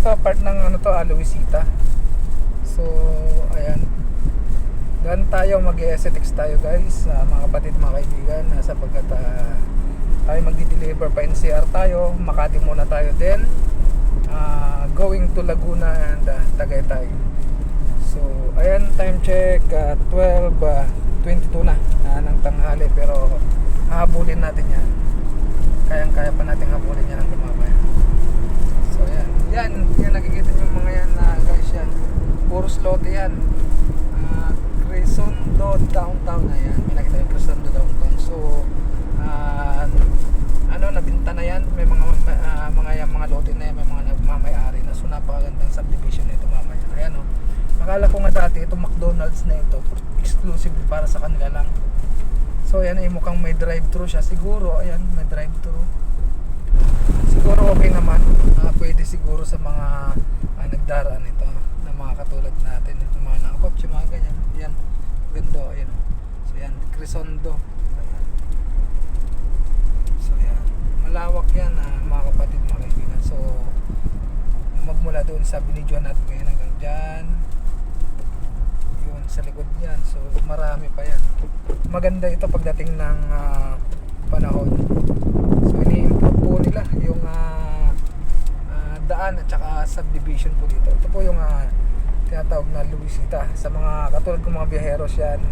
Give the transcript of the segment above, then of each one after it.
to, part ng ano to, Luisita. So ayan, gaan tayo, mag-STX tayo guys, mga kapatid, mga kaibigan, sapagkat tayo magdi-deliver pa NCR tayo, Makati muna tayo, then going to Laguna and Tagaytay. So ayan, time check 12:22 na ng tanghali, pero hahabulin natin yan, kayang-kaya pa natin habulin yan hanggang mamaya. So yan nakikita nyo mga yan guys, yan puro slot yan. Crisondo downtown na yan, may nakita yung Crisondo downtown. So nabinta na yan, may mga lote na yan, may mga nagmamay-ari na. So napakagandang subdivision na ito mamaya. Ayan o, akala ko nga dati itong McDonald's na ito exclusive para sa kanila lang. So ayan, mukhang may drive-thru siya siguro. Ayan, may drive-thru, siguro okay naman. Pwede siguro sa mga nagdaraan ito, na mga katulad natin, yung mga nakakotse, mga ganyan. Yan, ganda, ayan. So yan, Crisondo. Ayan. So yan, malawak yan mga kapatid, mga kaibigan. So magmula doon sa binidyoan natin ngayon hanggang dyan, yun sa likod yan. So marami pa yan. Maganda ito pagdating ng panahon. So ini-improve po nila yung daan at saka subdivision po dito. Ito po yung tinatawag na Luisita. Sa mga katulad kong mga biyaheros yan,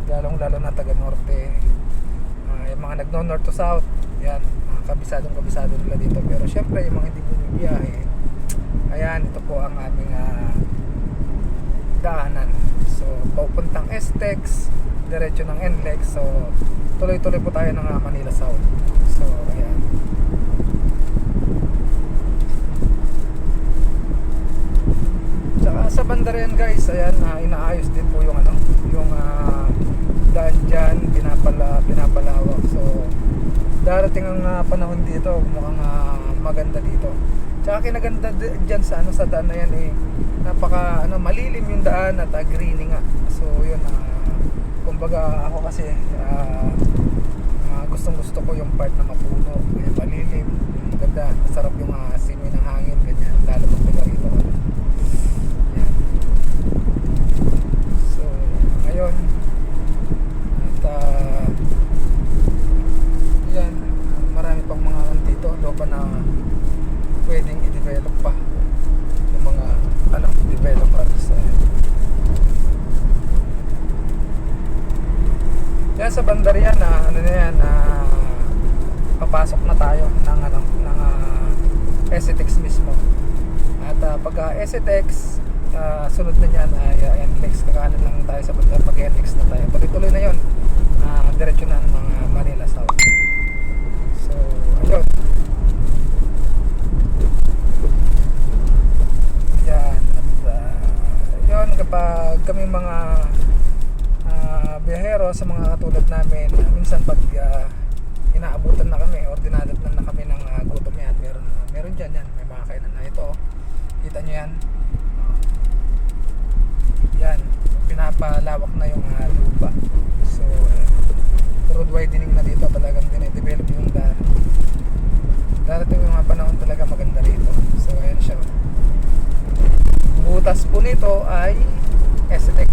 lalo na taga norte, yung mga nagno-north to south, yan, kabisadong nila dito. Pero syempre yung mga hindi bumibiyahe, ayan, ito po ang aming daanan. So papuntang STEX, diretso ng NLEX. So tuloy-tuloy po tayo ng Manila South. So ayan, sa banda rin guys, ayan, inaayos din po yung yung daan dyan, pinapalawak. So darating ang panahon dito, mukhang maganda dito. Tsaka kinaganda dyan sa daan na yan, malilim yung daan at greening nga. So yun, kumbaga ako kasi gustong gusto ko yung part na mapuno, malilim, ganda, masarap yung simoy ng hangin, ganyan, lalo pag taga rito. Ngayon at yan, marami pang mga dito pa na pwedeng i-develop pa yung mga developers. Yan sa bandarian papasok na tayo ng STX mismo. At pagka STX, sunod na yan ay NLEX. Kakanan lang tayo sa bandar, pag NLEX na tayo, tuloy-tuloy na yun, diretso na ng Manila South. So ayun, yan. At yun, kapag kami mga biyahero, sa mga katulad namin, minsan pag inaabutan na kami or dinadatnan na kami ng gutom yan, meron dyan yan, may mga kainan na ito, kita nyo yan. Yan, pinapalawak na yung lupa. So road widening na dito, talagang dinidevelop yung daan. Darating yung mga panahon talaga maganda rito. So ayan siya. Butas po nito ay STX.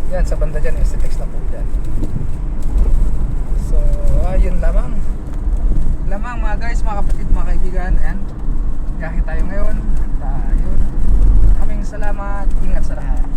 Yan, sa banda dyan, STX na po dyan. So ayun lamang mga guys, mga kapatid, mga kaibigan. Ayan, biyahe tayo ngayon. At yun, maraming salamat, ingat sa lahat.